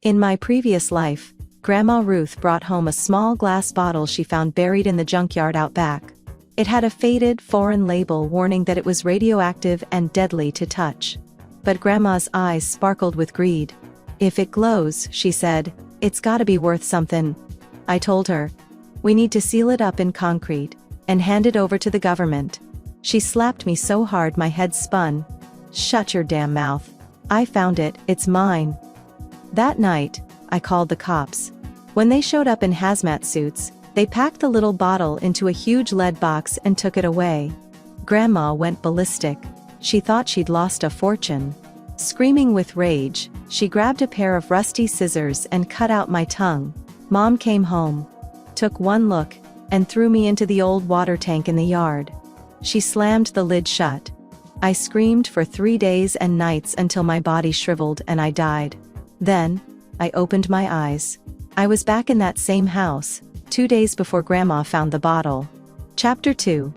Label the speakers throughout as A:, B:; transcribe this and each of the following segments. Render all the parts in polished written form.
A: In my previous life, Grandma Ruth brought home a small glass bottle she found buried in the junkyard out back. It had a faded, foreign label warning that it was radioactive and deadly to touch. But Grandma's eyes sparkled with greed. "If it glows," she said, "it's gotta be worth something." I told her, "We need to seal it up in concrete and hand it over to the government." She slapped me so hard my head spun. "Shut your damn mouth. I found it, it's mine." That night, I called the cops. When they showed up in hazmat suits, they packed the little bottle into a huge lead box and took it away. Grandma went ballistic. She thought she'd lost a fortune. Screaming with rage, she grabbed a pair of rusty scissors and cut out my tongue. Mom came home, took one look, and threw me into the old water tank in the yard. She slammed the lid shut. I screamed for 3 days and nights until my body shriveled and I died. Then, I opened my eyes. I was back in that same house, 2 days before Grandma found the bottle. Chapter 2.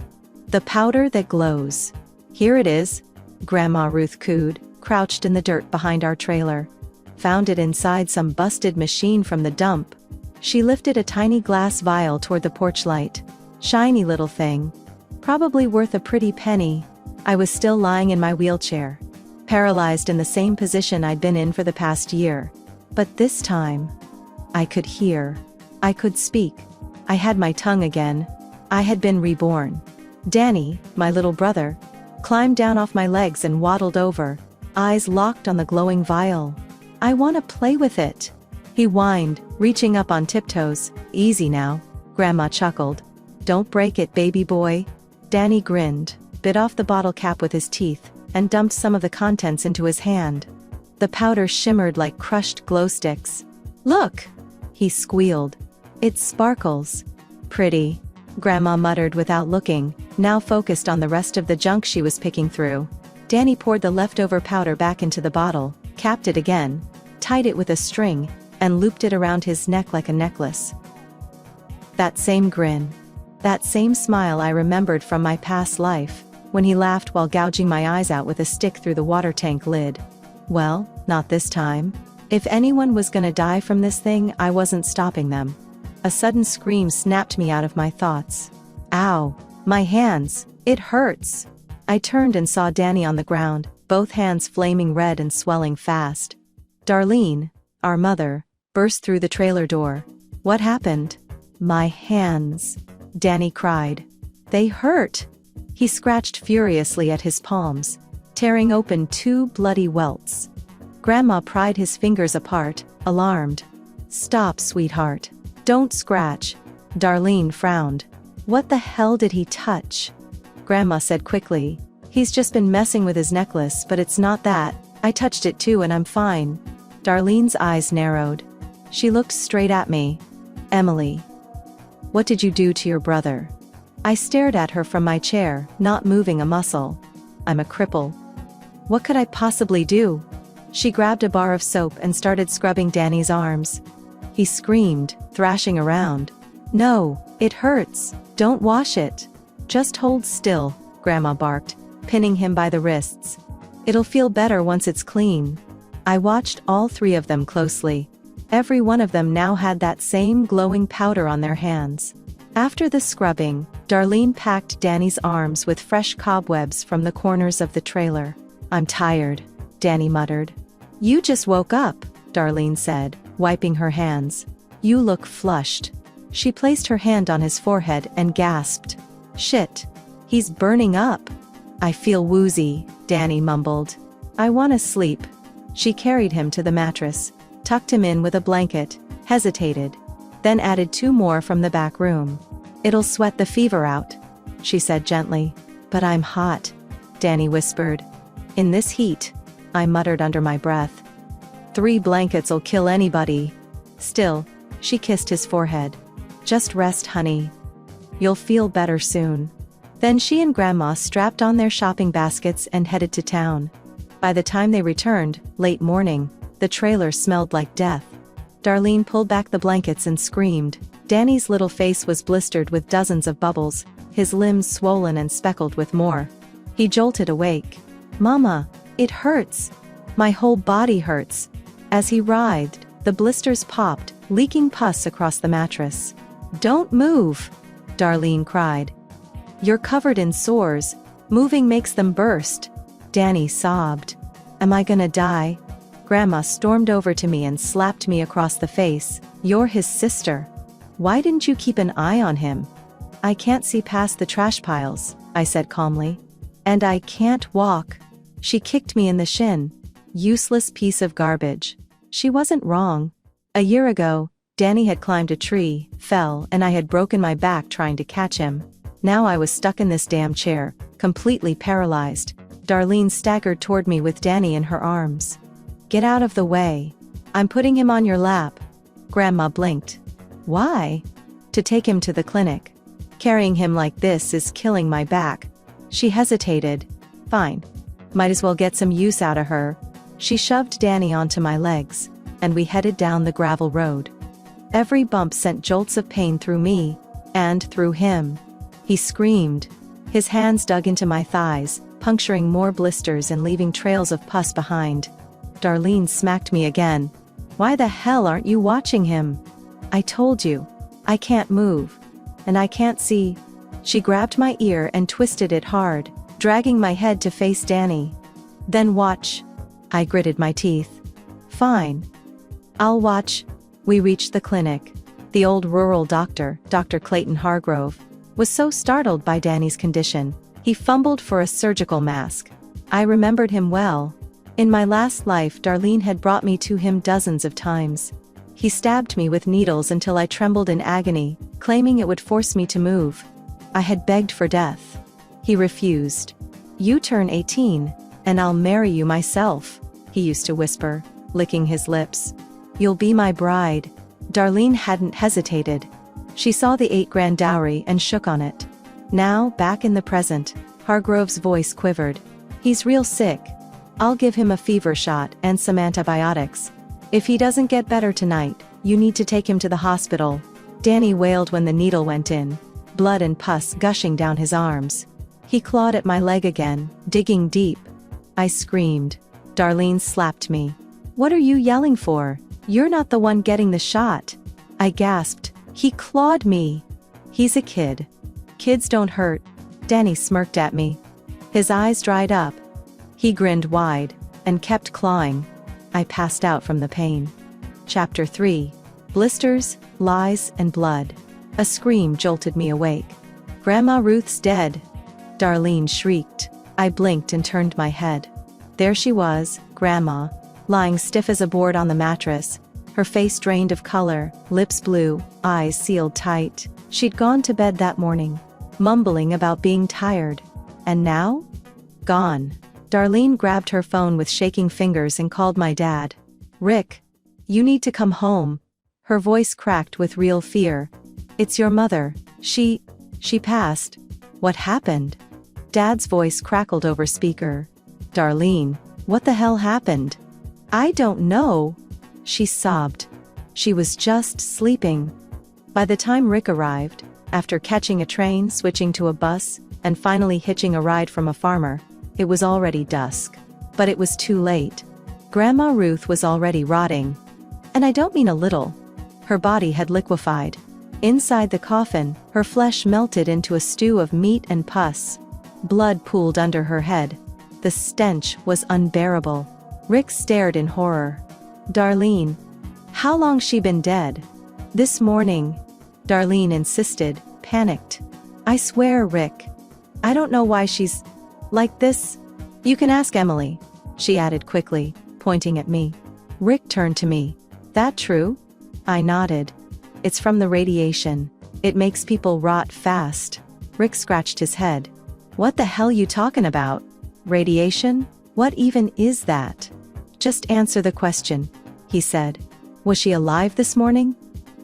A: The Powder That Glows. "Here it is," Grandma Ruth cooed, crouched in the dirt behind our trailer. "Found it inside some busted machine from the dump." She lifted a tiny glass vial toward the porch light. "Shiny little thing. Probably worth a pretty penny." I was still lying in my wheelchair, paralyzed in the same position I'd been in for the past year. But this time, I could hear. I could speak. I had my tongue again. I had been reborn. Danny, my little brother, climbed down off my legs and waddled over, eyes locked on the glowing vial. "I want to play with it," he whined, reaching up on tiptoes. "Easy now," Grandma chuckled. "Don't break it, baby boy." Danny grinned, bit off the bottle cap with his teeth, and dumped some of the contents into his hand. The powder shimmered like crushed glow sticks. "Look!" he squealed. "It sparkles." "Pretty," Grandma muttered without looking, now focused on the rest of the junk she was picking through. Danny poured the leftover powder back into the bottle, capped it again, tied it with a string, and looped it around his neck like a necklace. That same grin. That same smile I remembered from my past life, when he laughed while gouging my eyes out with a stick through the water tank lid. Well, not this time. If anyone was gonna die from this thing, I wasn't stopping them. A sudden scream snapped me out of my thoughts. "Ow! My hands! It hurts!" I turned and saw Danny on the ground, both hands flaming red and swelling fast. Darlene, our mother, burst through the trailer door. "What happened?" "My hands," Danny cried. "They hurt." He scratched furiously at his palms, tearing open 2 bloody welts. Grandma pried his fingers apart, alarmed. "Stop, sweetheart. Don't scratch." Darlene frowned. "What the hell did he touch?" Grandma said quickly. "He's just been messing with his necklace, but it's not that. I touched it too and I'm fine." Darlene's eyes narrowed. She looked straight at me. "Emily, what did you do to your brother?" I stared at her from my chair, not moving a muscle. "I'm a cripple. What could I possibly do?" She grabbed a bar of soap and started scrubbing Danny's arms. He screamed, thrashing around. "No, it hurts. Don't wash it. Just hold still," Grandma barked, pinning him by the wrists. "It'll feel better once it's clean." I watched all 3 of them closely. Every one of them now had that same glowing powder on their hands. After the scrubbing, Darlene packed Danny's arms with fresh cobwebs from the corners of the trailer. "I'm tired," Danny muttered. "You just woke up," Darlene said, wiping her hands. "You look flushed." She placed her hand on his forehead and gasped. "Shit. He's burning up." "I feel woozy," Danny mumbled. "I want to sleep." She carried him to the mattress, tucked him in with a blanket, hesitated, then added 2 more from the back room. "It'll sweat the fever out," she said gently. "But I'm hot," Danny whispered. "In this heat," I muttered under my breath. 3 blankets'll kill anybody." Still, she kissed his forehead. "Just rest, honey. You'll feel better soon." Then she and Grandma strapped on their shopping baskets and headed to town. By the time they returned, late morning, the trailer smelled like death. Darlene pulled back the blankets and screamed. Danny's little face was blistered with dozens of bubbles, his limbs swollen and speckled with more. He jolted awake. "Mama, it hurts. My whole body hurts." As he writhed, The blisters popped, leaking pus across the mattress. "Don't move!" Darlene cried. "You're covered in sores. Moving makes them burst." Danny sobbed. "Am I gonna die?" Grandma stormed over to me and slapped me across the face. "You're his sister. Why didn't you keep an eye on him?" "I can't see past the trash piles," I said calmly. "And I can't walk." She kicked me in the shin. Useless piece of garbage. She wasn't wrong. A year ago, Danny had climbed a tree, fell, and I had broken my back trying to catch him. Now I was stuck in this damn chair, completely paralyzed. Darlene staggered toward me with Danny in her arms. "Get out of the way. I'm putting him on your lap." Grandma blinked. "Why?" "To take him to the clinic. Carrying him like this is killing my back." She hesitated. "Fine. Might as well get some use out of her." She shoved Danny onto my legs, and we headed down the gravel road. Every bump sent jolts of pain through me, and through him. He screamed. His hands dug into my thighs, puncturing more blisters and leaving trails of pus behind. Darlene smacked me again. "Why the hell aren't you watching him?" "I told you. I can't move. And I can't see." She grabbed my ear and twisted it hard, dragging my head to face Danny. "Then watch." I gritted my teeth. "Fine. I'll watch." We reached the clinic. The old rural doctor, Dr. Clayton Hargrove, was so startled by Danny's condition, he fumbled for a surgical mask. I remembered him well. In my last life, Darlene had brought me to him dozens of times. He stabbed me with needles until I trembled in agony, claiming it would force me to move. I had begged for death. He refused. "You turn 18, and I'll marry you myself," he used to whisper, licking his lips. "You'll be my bride." Darlene hadn't hesitated. She saw the 8 grand dowry and shook on it. Now, back in the present, Hargrove's voice quivered. "He's real sick. I'll give him a fever shot and some antibiotics. If he doesn't get better tonight, you need to take him to the hospital." Danny wailed when the needle went in, blood and pus gushing down his arms. He clawed at my leg again, digging deep. I screamed. Darlene slapped me. "What are you yelling for? You're not the one getting the shot." I gasped. "He clawed me." "He's a kid. Kids don't hurt." Danny smirked at me. His eyes dried up. He grinned wide, and kept clawing. I passed out from the pain. Chapter 3. Blisters, Lies, and Blood. A scream jolted me awake. "Grandma Ruth's dead!" Darlene shrieked. I blinked and turned my head. There she was, Grandma, lying stiff as a board on the mattress, her face drained of color, lips blue, eyes sealed tight. She'd gone to bed that morning, mumbling about being tired. And now? Gone. Darlene grabbed her phone with shaking fingers and called my dad. "Rick, you need to come home." Her voice cracked with real fear. "It's your mother. She passed." "What happened?" Dad's voice crackled over speaker. "Darlene, what the hell happened?" "I don't know." She sobbed. "She was just sleeping." By the time Rick arrived, after catching a train, switching to a bus, and finally hitching a ride from a farmer, it was already dusk. But it was too late. Grandma Ruth was already rotting. And I don't mean a little. Her body had liquefied. Inside the coffin, her flesh melted into a stew of meat and pus. Blood pooled under her head. The stench was unbearable. Rick stared in horror. "Darlene, how long's she been dead?" "This morning." Darlene insisted, panicked. "I swear, Rick. I don't know why she's like this." "You can ask Emily," she added quickly, pointing at me. Rick turned to me. "That true?" I nodded. "It's from the radiation. It makes people rot fast." Rick scratched his head. "What the hell you talking about? Radiation? What even is that?" "Just answer the question," he said. "Was she alive this morning?"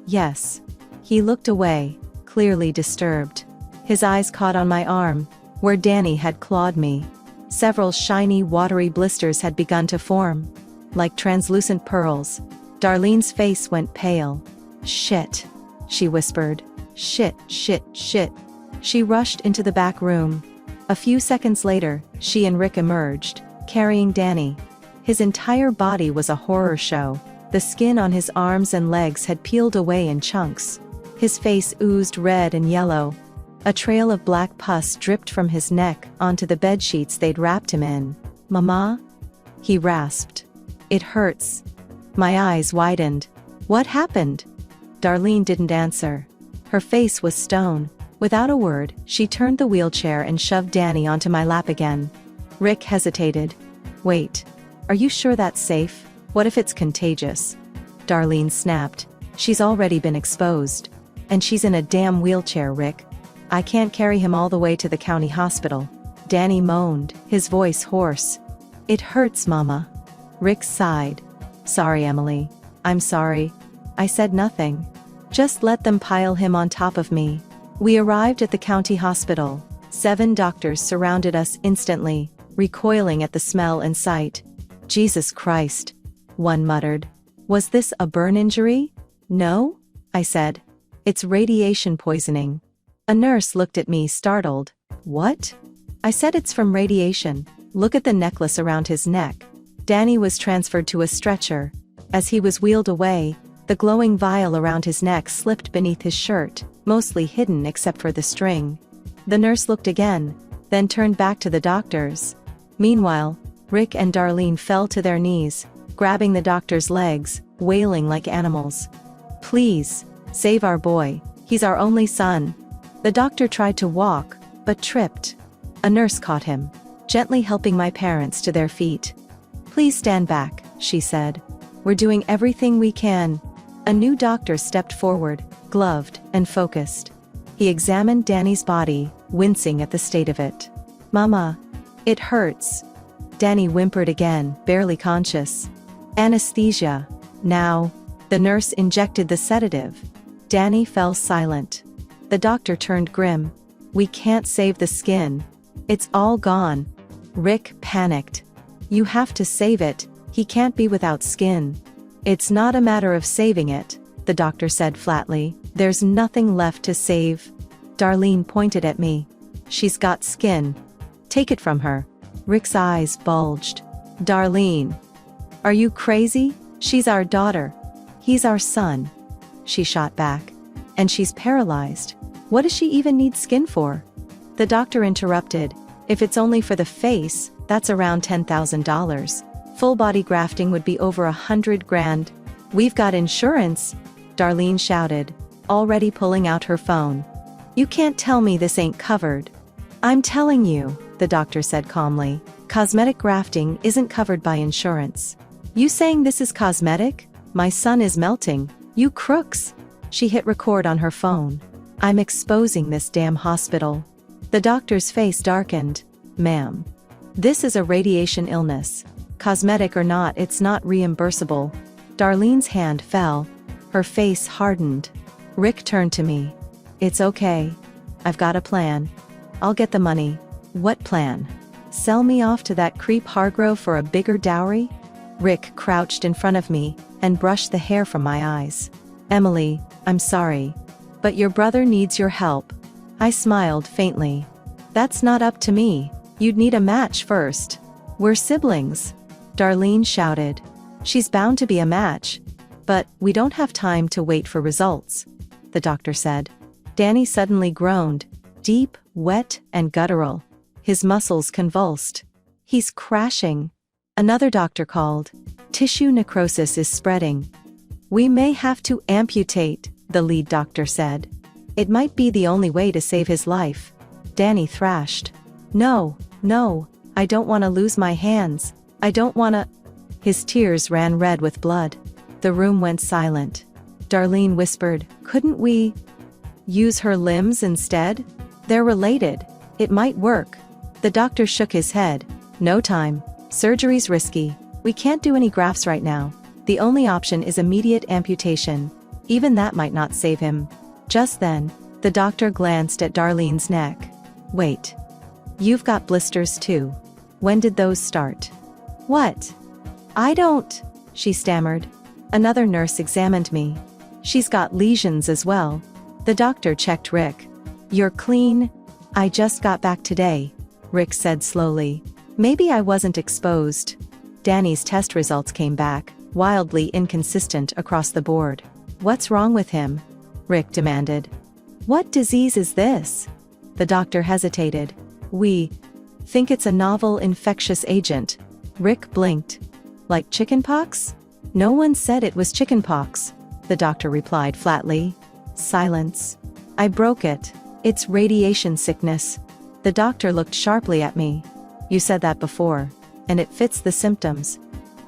A: "Yes." He looked away, clearly disturbed. His eyes caught on my arm, where Danny had clawed me. Several shiny, watery blisters had begun to form, like translucent pearls. Darlene's face went pale. "Shit," she whispered. "Shit, shit, shit." She rushed into the back room. A few seconds later, she and Rick emerged, carrying Danny. His entire body was a horror show. The skin on his arms and legs had peeled away in chunks. His face oozed red and yellow. A trail of black pus dripped from his neck onto the bedsheets they'd wrapped him in. "Mama?" he rasped. "It hurts." My eyes widened. "What happened?" Darlene didn't answer. Her face was stone. Without a word, she turned the wheelchair and shoved Danny onto my lap again. Rick hesitated. "Wait. Are you sure that's safe? What if it's contagious?" Darlene snapped. "She's already been exposed. And she's in a damn wheelchair, Rick. I can't carry him all the way to the county hospital." Danny moaned, his voice hoarse. "It hurts, Mama." Rick sighed. "Sorry, Emily. I'm sorry. I said nothing. Just let them pile him on top of me." We arrived at the county hospital. 7 doctors surrounded us instantly, recoiling at the smell and sight. "Jesus Christ," one muttered. "Was this a burn injury?" "No," I said. "It's radiation poisoning." A nurse looked at me startled. "What?" I said, "It's from radiation. Look at the necklace around his neck." Danny was transferred to a stretcher. As he was wheeled away, the glowing vial around his neck slipped beneath his shirt, mostly hidden except for the string. The nurse looked again, then turned back to the doctors. Meanwhile, Rick and Darlene fell to their knees, grabbing the doctor's legs, wailing like animals. "Please, save our boy. He's our only son." The doctor tried to walk, but tripped. A nurse caught him, gently helping my parents to their feet. "Please stand back," she said. "We're doing everything we can." A new doctor stepped forward, gloved and focused. He examined Danny's body, wincing at the state of it. "Mama, it hurts." Danny whimpered again, barely conscious. "Anesthesia. Now." The nurse injected the sedative. Danny fell silent. The doctor turned grim. "We can't save the skin. It's all gone." Rick panicked. "You have to save it. He can't be without skin." "It's not a matter of saving it," the doctor said flatly. "There's nothing left to save." Darlene pointed at me. "She's got skin. Take it from her." Rick's eyes bulged. "Darlene. Are you crazy? She's our daughter. He's our son." She shot back. "And she's paralyzed. What does she even need skin for?" The doctor interrupted. "If it's only for the face, that's around $10,000. Full body grafting would be over $100,000. "We've got insurance," Darlene shouted, already pulling out her phone. "You can't tell me this ain't covered." "I'm telling you," the doctor said calmly. "Cosmetic grafting isn't covered by insurance." "You saying this is cosmetic? My son is melting. You crooks." She hit record on her phone. "I'm exposing this damn hospital." The doctor's face darkened. "Ma'am. This is a radiation illness. Cosmetic or not, it's not reimbursable." Darlene's hand fell. Her face hardened. Rick turned to me. "It's okay. I've got a plan. I'll get the money." "What plan? Sell me off to that creep Hargrove for a bigger dowry?" Rick crouched in front of me and brushed the hair from my eyes. "Emily, I'm sorry. But your brother needs your help." I smiled faintly. "That's not up to me. You'd need a match first." "We're siblings," Darlene shouted. "She's bound to be a match. But we don't have time to wait for results," the doctor said. Danny suddenly groaned, deep, wet, and guttural. His muscles convulsed. "He's crashing." Another doctor called. "Tissue necrosis is spreading. We may have to amputate," the lead doctor said. "It might be the only way to save his life." Danny thrashed. No, I don't want to lose my hands. I don't want to." His tears ran red with blood. The room went silent. Darlene whispered, "Couldn't we use her limbs instead? They're related. It might work." The doctor shook his head. "No time. Surgery's risky. We can't do any grafts right now. The only option is immediate amputation. Even that might not save him." Just then, the doctor glanced at Darlene's neck. "Wait. You've got blisters too. When did those start?" "What? I don't," she stammered. Another nurse examined me. "She's got lesions as well." The doctor checked Rick. "You're clean." "I just got back today," Rick said slowly. "Maybe I wasn't exposed." Danny's test results came back. wildly inconsistent across the board. "What's wrong with him?" Rick demanded. "What disease is this?" The doctor hesitated. "We think it's a novel infectious agent." Rick blinked. "Like chickenpox?" "No one said it was chickenpox," the doctor replied flatly. Silence. "I broke it. It's radiation sickness." The doctor looked sharply at me. "You said that before. And it fits the symptoms.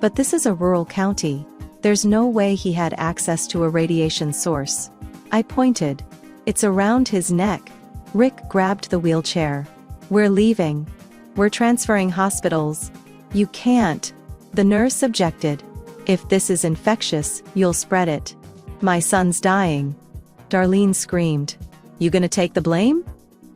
A: But this is a rural county. There's no way he had access to a radiation source." I pointed. "It's around his neck." Rick grabbed the wheelchair. "We're leaving. We're transferring hospitals." "You can't." The nurse objected. "If this is infectious, you'll spread it." "My son's dying." Darlene screamed. "You gonna take the blame?"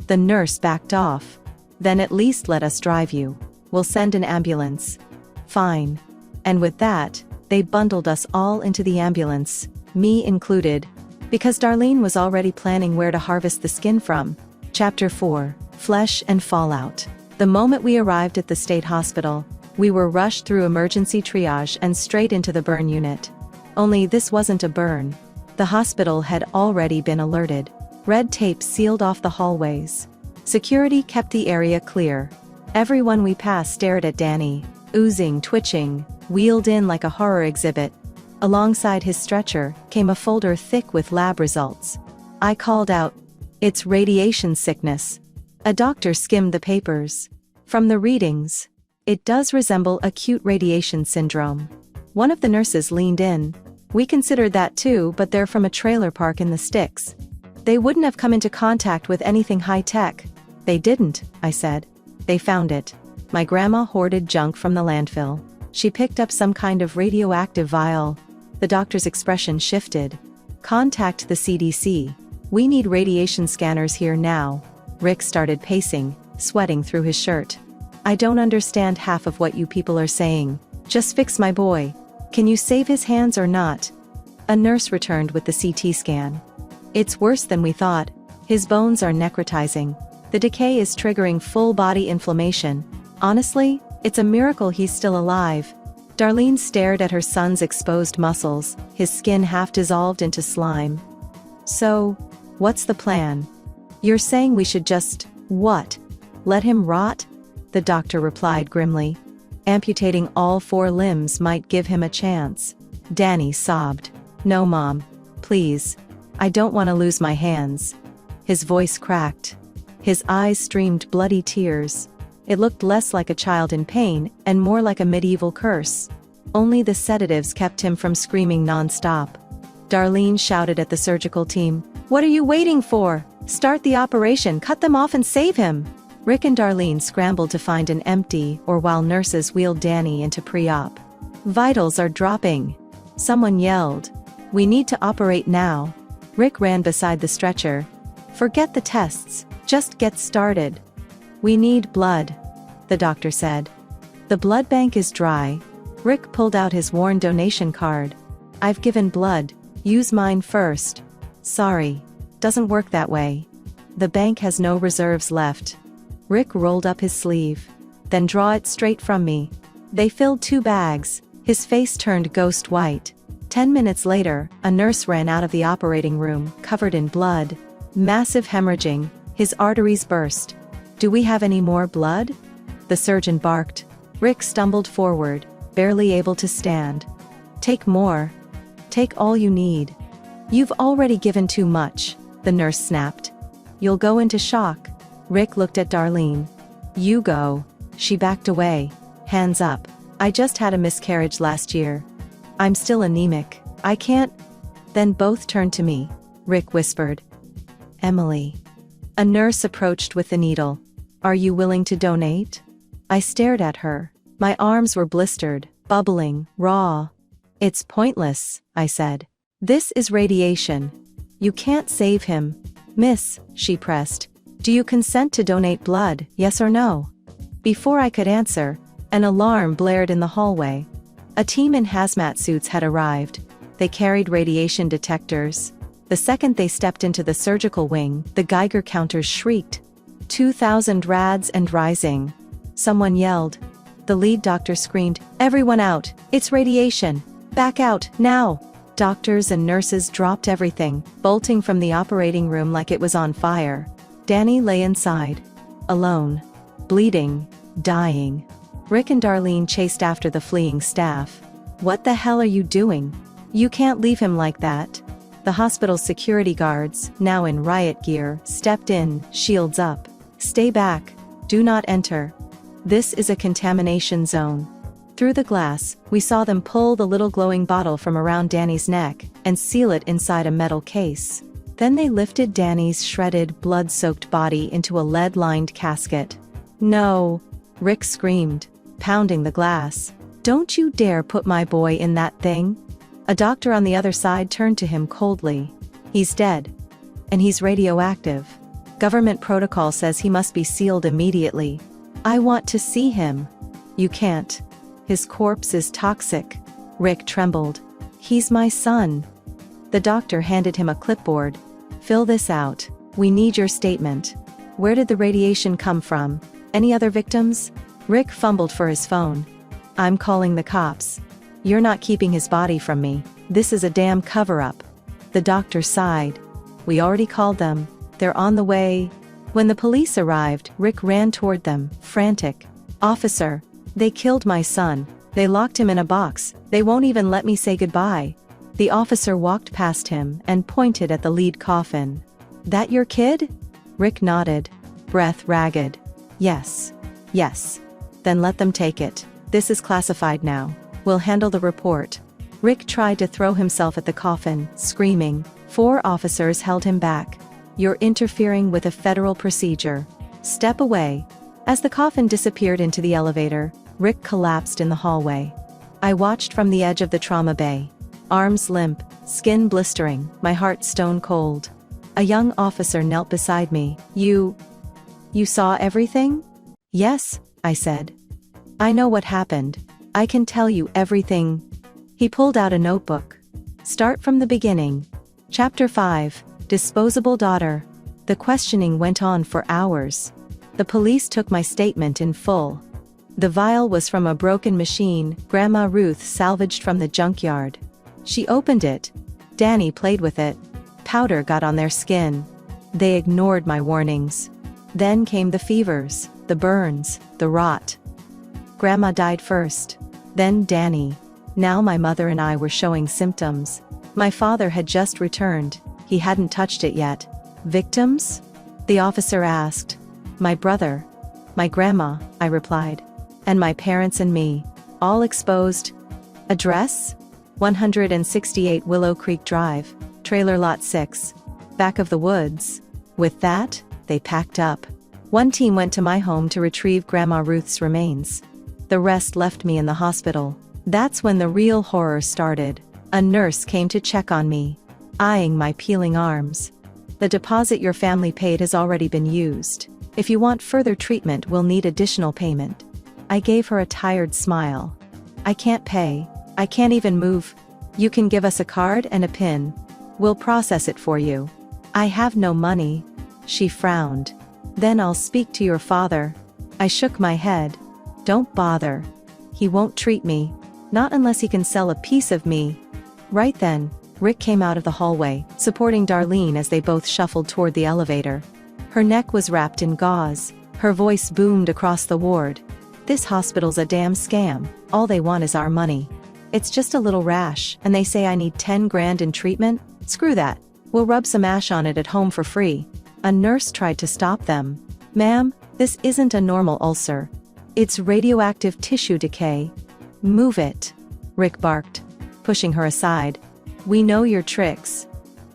A: The nurse backed off. "Then at least let us drive you. We'll send an ambulance." "Fine." And with that, they bundled us all into the ambulance, me included, because Darlene was already planning where to harvest the skin from. Chapter 4, Flesh and Fallout. The moment we arrived at the state hospital, we were rushed through emergency triage and straight into the burn unit. Only this wasn't a burn. The hospital had already been alerted. Red tape sealed off the hallways. Security kept the area clear. Everyone we passed stared at Danny, oozing, twitching, wheeled in like a horror exhibit. Alongside his stretcher came a folder thick with lab results. I called out, "It's radiation sickness." A doctor skimmed the papers. "From the readings, it does resemble acute radiation syndrome." One of the nurses leaned in. "We considered that too, but they're from a trailer park in the sticks. They wouldn't have come into contact with anything high-tech." "They didn't," I said. "They found it." My grandma hoarded junk from the landfill. She picked up some kind of radioactive vial. The doctor's expression shifted. "Contact the CDC. We need radiation scanners here now." Rick started pacing, sweating through his shirt. "I don't understand half of what you people are saying. Just fix my boy. Can you save his hands or not?" A nurse returned with the CT scan. "It's worse than we thought. His bones are necrotizing. The decay is triggering full-body inflammation. Honestly, it's a miracle he's still alive." Darlene stared at her son's exposed muscles, his skin half dissolved into slime. "So, what's the plan?" "You're saying we should just, what? Let him rot?" The doctor replied grimly. "Amputating all 4 limbs might give him a chance." Danny sobbed. "No, Mom. Please. I don't want to lose my hands." His voice cracked. His eyes streamed bloody tears. It looked less like a child in pain and more like a medieval curse. Only the sedatives kept him from screaming non-stop. Darlene shouted at the surgical team, "What are you waiting for? Start the operation, cut them off and save him!" Rick and Darlene scrambled to find an empty OR while nurses wheeled Danny into pre-op. "Vitals are dropping." Someone yelled, "We need to operate now." Rick ran beside the stretcher. "Forget the tests, just get started." "We need blood," the doctor said. "The blood bank is dry." Rick pulled out his worn donation card. "I've given blood, use mine first." "Sorry. Doesn't work that way. The bank has no reserves left." Rick rolled up his sleeve. "Then draw it straight from me." They filled 2 bags. His face turned ghost white. 10 minutes later, a nurse ran out of the operating room, covered in blood. Massive hemorrhaging, his arteries burst. "Do we have any more blood?" The surgeon barked. Rick stumbled forward, barely able to stand. "Take more. Take all you need." "You've already given too much," the nurse snapped. "You'll go into shock." Rick looked at Darlene. "You go." She backed away, hands up. "I just had a miscarriage last year. I'm still anemic. I can't." Then both turned to me. Rick whispered, "Emily." A nurse approached with the needle. "Are you willing to donate?" I stared at her. My arms were blistered, bubbling, raw. "It's pointless," I said. "This is radiation. You can't save him." "Miss," she pressed, "do you consent to donate blood, yes or no?" Before I could answer, an alarm blared in the hallway. A team in hazmat suits had arrived. They carried radiation detectors. The second they stepped into the surgical wing, the Geiger counters shrieked. 2,000 rads and rising. Someone yelled. The lead doctor screamed, "Everyone out, it's radiation. Back out, now! Doctors and nurses dropped everything, bolting from the operating room like it was on fire. Danny lay inside. Alone. Bleeding. Dying. Rick and Darlene chased after the fleeing staff. What the hell are you doing? You can't leave him like that. The hospital's security guards, now in riot gear, stepped in, shields up. Stay back. Do not enter. This is a contamination zone. Through the glass, we saw them pull the little glowing bottle from around Danny's neck and seal it inside a metal case. Then they lifted Danny's shredded, blood-soaked body into a lead-lined casket. No! Rick screamed, pounding the glass. Don't you dare put my boy in that thing! A doctor on the other side turned to him coldly. He's dead. And he's radioactive. Government protocol says he must be sealed immediately. I want to see him. You can't. His corpse is toxic. Rick trembled. He's my son. The doctor handed him a clipboard. Fill this out. We need your statement. Where did the radiation come from? Any other victims? Rick fumbled for his phone. I'm calling the cops. You're not keeping his body from me. This is a damn cover-up. The doctor sighed. We already called them. They're on the way. When the police arrived, Rick ran toward them, frantic. Officer, they killed my son. They locked him in a box. They won't even let me say goodbye. The officer walked past him and pointed at the lead coffin. That your kid? Rick nodded, breath ragged. Yes. Yes. Then let them take it. This is classified now. We'll handle the report. Rick tried to throw himself at the coffin, screaming. 4 officers held him back. You're interfering with a federal procedure. Step away. As the coffin disappeared into the elevator, Rick collapsed in the hallway. I watched from the edge of the trauma bay. Arms limp, skin blistering, my heart stone cold. A young officer knelt beside me. You saw everything? Yes, I said. I know what happened. I can tell you everything. He pulled out a notebook. Start from the beginning. Chapter 5, Disposable Daughter. The questioning went on for hours. The police took my statement in full. The vial was from a broken machine Grandma Ruth salvaged from the junkyard. She opened it. Danny played with it. Powder got on their skin. They ignored my warnings. Then came the fevers, the burns, the rot. Grandma died first. Then Danny. Now my mother and I were showing symptoms. My father had just returned. He hadn't touched it yet. Victims? The officer asked. My brother. My grandma, I replied. And my parents and me. All exposed. Address? 168 Willow Creek Drive, Trailer Lot 6. Back of the woods. With that, they packed up. One team went to my home to retrieve Grandma Ruth's remains. The rest left me in the hospital. That's when the real horror started. A nurse came to check on me, eyeing my peeling arms. The deposit your family paid has already been used. If you want further treatment, we'll need additional payment. I gave her a tired smile. I can't pay. I can't even move. You can give us a card and a PIN. We'll process it for you. I have no money. She frowned. Then I'll speak to your father. I shook my head. Don't bother. He won't treat me. Not unless he can sell a piece of me. Right then, Rick came out of the hallway, supporting Darlene as they both shuffled toward the elevator. Her neck was wrapped in gauze. Her voice boomed across the ward. This hospital's a damn scam. All they want is our money. It's just a little rash, and they say I need 10 grand in treatment? Screw that. We'll rub some ash on it at home for free. A nurse tried to stop them. Ma'am, this isn't a normal ulcer. It's radioactive tissue decay. Move it. Rick barked, pushing her aside. We know your tricks.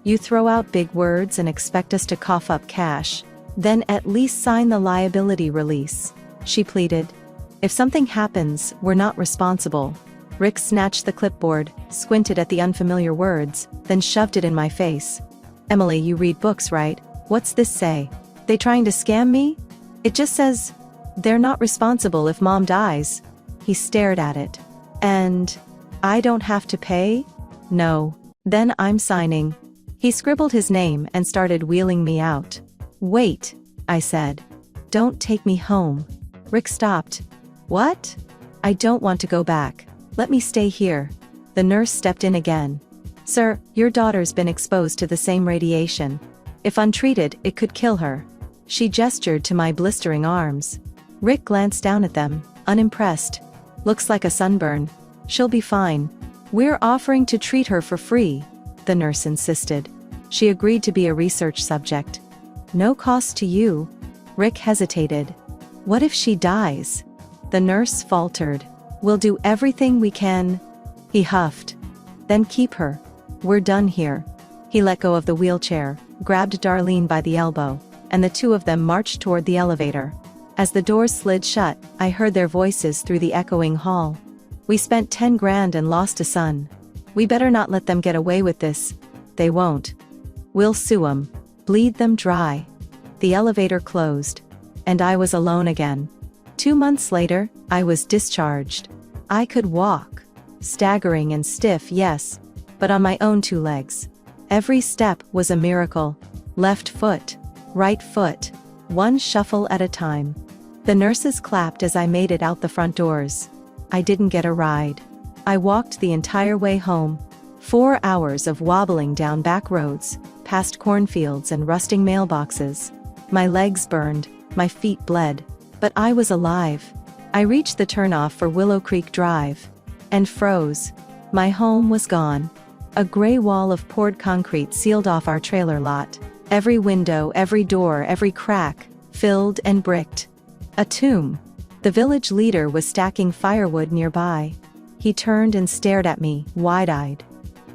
A: You throw out big words and expect us to cough up cash. Then at least sign the liability release. She pleaded. If something happens, we're not responsible. Rick snatched the clipboard, squinted at the unfamiliar words, then shoved it in my face. Emily, you read books, right? What's this say? They trying to scam me? It just says, they're not responsible if mom dies. He stared at it. And I don't have to pay? No. Then I'm signing. He scribbled his name and started wheeling me out. Wait, I said. Don't take me home. Rick stopped. What? I don't want to go back. Let me stay here. The nurse stepped in again. "Sir, your daughter's been exposed to the same radiation. If untreated, it could kill her." She gestured to my blistering arms. Rick glanced down at them, unimpressed. "Looks like a sunburn. She'll be fine. We're offering to treat her for free," the nurse insisted. She agreed to be a research subject. "No cost to you." Rick hesitated. "What if she dies?" The nurse faltered. "We'll do everything we can." He huffed. "Then keep her. We're done here." He let go of the wheelchair, grabbed Darlene by the elbow, and the two of them marched toward the elevator. As the doors slid shut, I heard their voices through the echoing hall. "We spent 10 grand and lost a son. We better not let them get away with this." "They won't. We'll sue 'em. Bleed them dry." The elevator closed. And I was alone again. 2 months later, I was discharged. I could walk. Staggering and stiff, yes, but on my own 2 legs. Every step was a miracle. Left foot. Right foot. One shuffle at a time. The nurses clapped as I made it out the front doors. I didn't get a ride. I walked the entire way home. 4 hours of wobbling down back roads, past cornfields and rusting mailboxes. My legs burned, my feet bled, but I was alive. I reached the turnoff for Willow Creek Drive. And froze. My home was gone. A gray wall of poured concrete sealed off our trailer lot. Every window, every door, every crack, filled and bricked. A tomb. The village leader was stacking firewood nearby. He turned and stared at me, wide-eyed.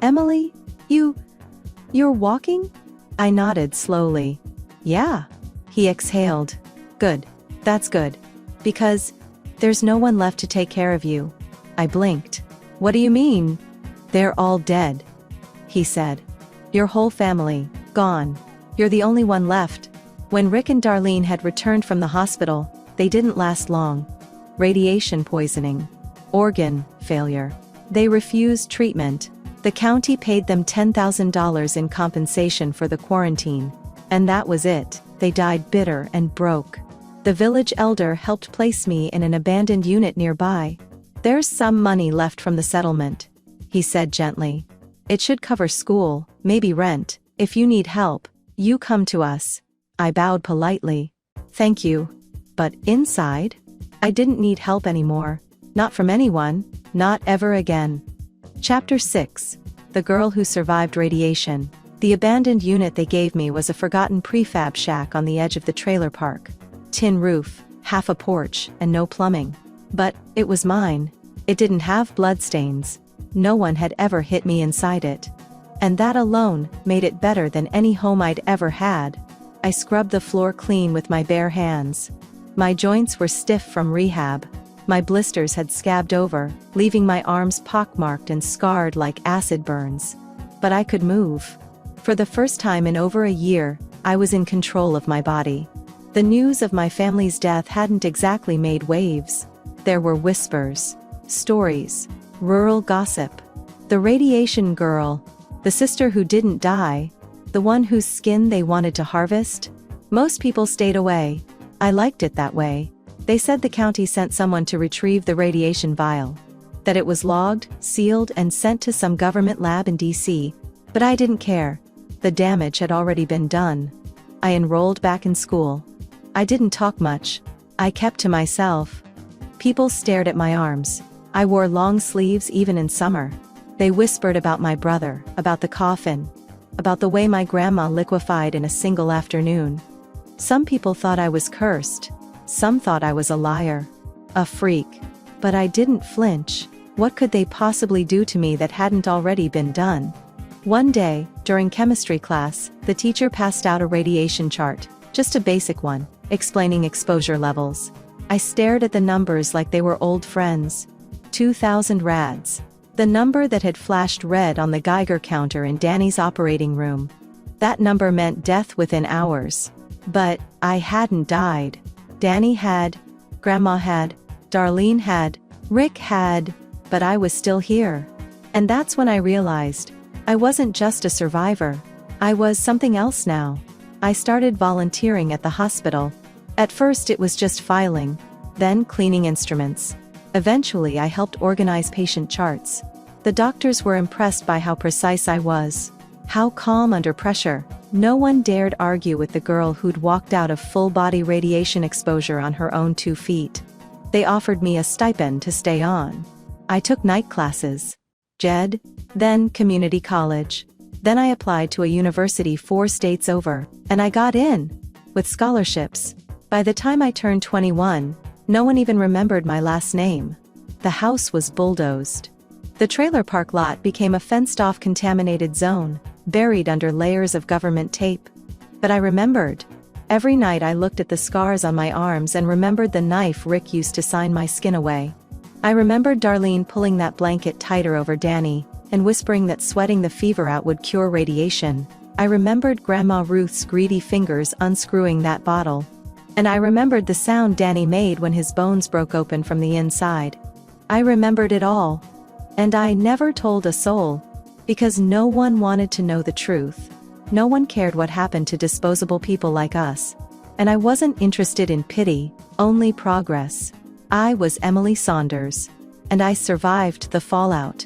A: "Emily? You're walking?" I nodded slowly. "Yeah." He exhaled. "Good. That's good. Because there's no one left to take care of you." I blinked. "What do you mean?" "They're all dead," he said. "Your whole family, gone. You're the only one left." When Rick and Darlene had returned from the hospital, they didn't last long. Radiation poisoning. Organ failure. They refused treatment. The county paid them $10,000 in compensation for the quarantine. And that was it. They died bitter and broke. The village elder helped place me in an abandoned unit nearby. "There's some money left from the settlement," he said gently. "It should cover school, maybe rent. If you need help, you come to us." I bowed politely. "Thank you." But inside? I didn't need help anymore. Not from anyone, not ever again. Chapter 6. The Girl Who Survived Radiation. The abandoned unit they gave me was a forgotten prefab shack on the edge of the trailer park. Tin roof, half a porch, and no plumbing. But it was mine. It didn't have bloodstains. No one had ever hit me inside it. And that alone made it better than any home I'd ever had. I scrubbed the floor clean with my bare hands. My joints were stiff from rehab. My blisters had scabbed over, leaving my arms pockmarked and scarred like acid burns. But I could move. For the first time in over a year, I was in control of my body. The news of my family's death hadn't exactly made waves. There were whispers, stories, rural gossip. The radiation girl, the sister who didn't die, the one whose skin they wanted to harvest. Most people stayed away. I liked it that way. They said the county sent someone to retrieve the radiation vial. That it was logged, sealed, and sent to some government lab in DC. But I didn't care. The damage had already been done. I enrolled back in school. I didn't talk much. I kept to myself. People stared at my arms. I wore long sleeves even in summer. They whispered about my brother, about the coffin, about the way my grandma liquefied in a single afternoon. Some people thought I was cursed. Some thought I was a liar. A freak. But I didn't flinch. What could they possibly do to me that hadn't already been done? One day, during chemistry class, the teacher passed out a radiation chart, just a basic one, explaining exposure levels. I stared at the numbers like they were old friends. 2,000 rads. The number that had flashed red on the Geiger counter in Danny's operating room. That number meant death within hours. But I hadn't died. Danny had, Grandma had, Darlene had, Rick had, but I was still here. And that's when I realized, I wasn't just a survivor. I was something else now. I started volunteering at the hospital. At first it was just filing, then cleaning instruments. Eventually I helped organize patient charts. The doctors were impressed by how precise I was. How calm under pressure. No one dared argue with the girl who'd walked out of full-body radiation exposure on her own 2 feet. They offered me a stipend to stay on. I took night classes. JED, then community college. Then I applied to a university 4 states over, and I got in. With scholarships. By the time I turned 21, no one even remembered my last name. The house was bulldozed. The trailer park lot became a fenced-off contaminated zone, buried under layers of government tape. But I remembered. Every night I looked at the scars on my arms and remembered the knife Rick used to sign my skin away. I remembered Darlene pulling that blanket tighter over Danny, and whispering that sweating the fever out would cure radiation. I remembered Grandma Ruth's greedy fingers unscrewing that bottle. And I remembered the sound Danny made when his bones broke open from the inside. I remembered it all. And I never told a soul. Because no one wanted to know the truth. No one cared what happened to disposable people like us. And I wasn't interested in pity, only progress. I was Emily Saunders. And I survived the fallout.